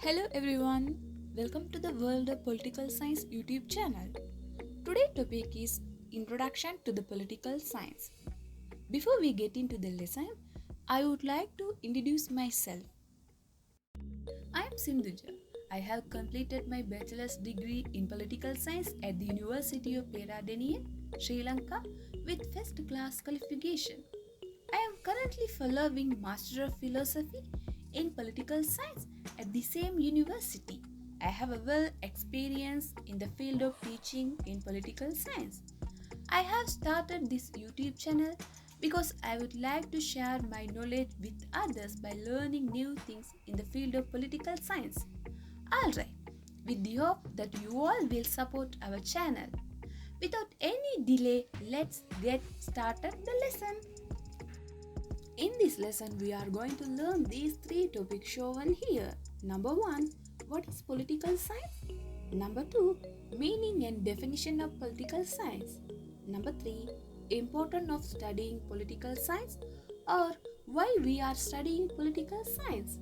Hello everyone, welcome to the World of Political Science YouTube channel. Today's topic is Introduction to the Political Science. Before we get into the lesson, I would like to introduce myself. I am Sindhuja. I have completed my bachelor's degree in political science at the University of Peradeniya, Sri Lanka with first class qualification. I am currently following Master of Philosophy in Political Science at the same university. I have a well experience in the field of teaching in political science. I have started this YouTube channel because I would like to share my knowledge with others by learning new things in the field of political science. Alright, with the hope that you all will support our channel. Without any delay, let's get started the lesson. In this lesson, we are going to learn these three topics shown here. Number 1, what is political science? Number 2, meaning and definition of political science. Number 3, importance of studying political science or why we are studying political science.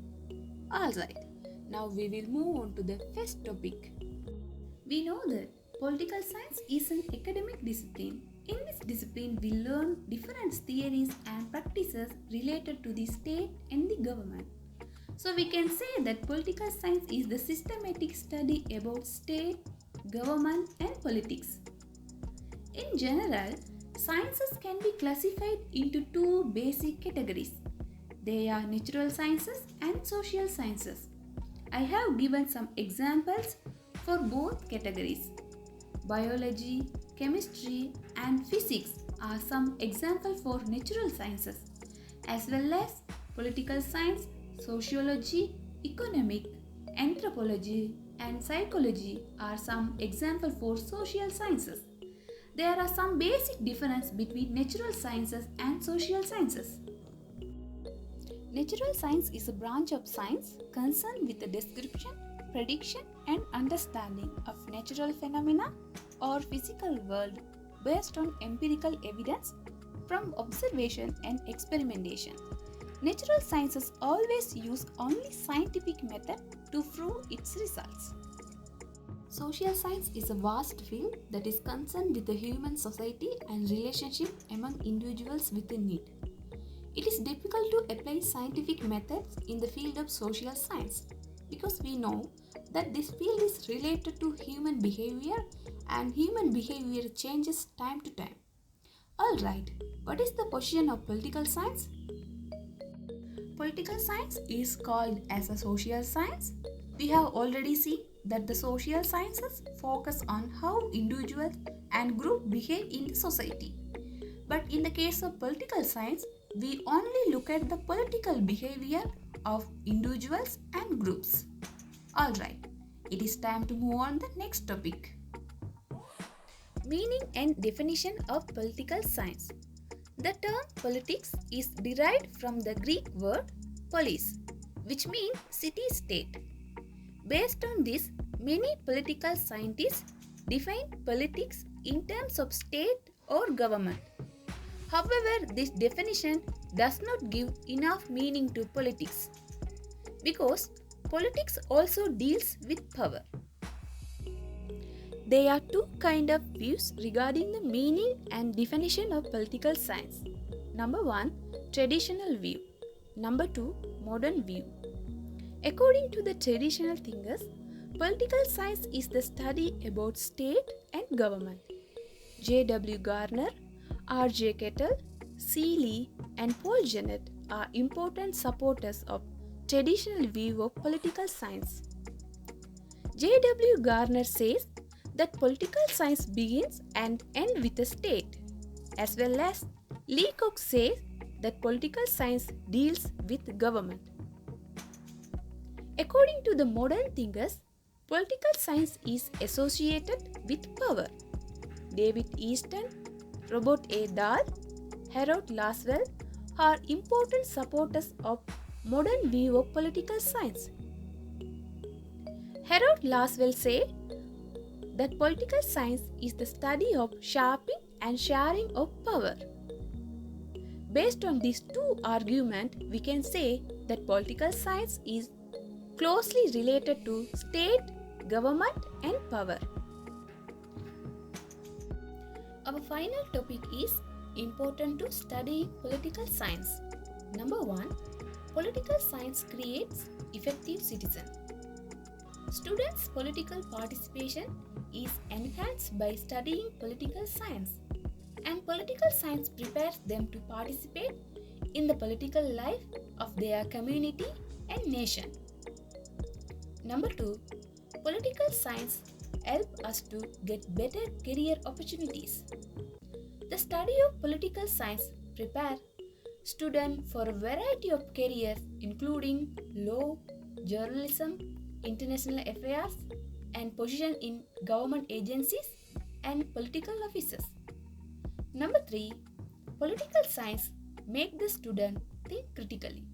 Alright, now we will move on to the first topic. We know that political science is an academic discipline. In this discipline, we learn different theories and practices related to the state and the government. So we can say that political science is the systematic study about state, government and politics. In general, sciences can be classified into two basic categories. They are natural sciences and social sciences. I have given some examples for both categories. Biology, chemistry and physics are some examples for natural sciences, as well as political science, sociology, economic, anthropology and psychology are some examples for social sciences. There are some basic differences between natural sciences and social sciences. Natural science is a branch of science concerned with the description, prediction and understanding of natural phenomena or physical world based on empirical evidence from observation and experimentation. Natural sciences always use only scientific method to prove its results. Social science is a vast field that is concerned with the human society and relationship among individuals within it. It is difficult to apply scientific methods in the field of social science because we know that this field is related to human behavior and human behavior changes time to time. Alright, what is the position of political science? Political science is called as a social science. We have already seen that the social sciences focus on how individuals and groups behave in the society. But in the case of political science, we only look at the political behavior of individuals and groups. Alright, it is time to move on to the next topic. Meaning and definition of political science. The term politics is derived from the Greek word polis, which means city-state. Based on this, many political scientists define politics in terms of state or government. However, this definition does not give enough meaning to politics because politics also deals with power. There are two kinds of views regarding the meaning and definition of political science. Number 1, traditional view. Number 2, modern view. According to the traditional thinkers, political science is the study about state and government. J.W. Garner, R.J. Kettle, C. Lee and Paul Jennett are important supporters of traditional view of political science. J.W. Garner says that political science begins and ends with the state, as well as Leacock says that political science deals with government. According to the modern thinkers, political science is associated with power. David Easton, Robert A. Dahl, Harold Laswell are important supporters of modern view of political science. Harold Laswell says that political science is the study of shaping and sharing of power. Based on these two arguments, we can say that political science is closely related to state, government and power. Our final topic is important to study political science. Number 1. Political science creates effective citizen. Students' political participation is enhanced by studying political science, and political science prepares them to participate in the political life of their community and nation. Number 2. Political science help us to get better career opportunities. The study of political science prepare students for a variety of careers including law, journalism, international affairs, and position in government agencies and political offices. Number 3. Political science make the student think critically.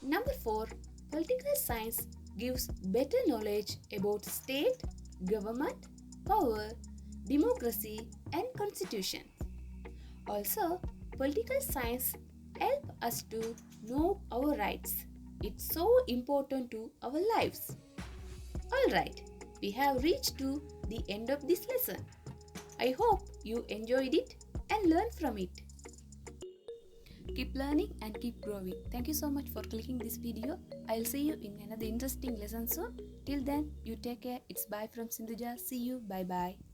Number 4. Political science gives better knowledge about state, government, power, democracy, and constitution. Also, political science help us to know our rights. It's so important to our lives. Alright, we have reached to the end of this lesson. I hope you enjoyed it and learned from it. Keep learning and keep growing. Thank you so much for clicking this video. I'll see you in another interesting lesson soon. Till then, you take care. It's bye from Sindhuja. See you. Bye bye.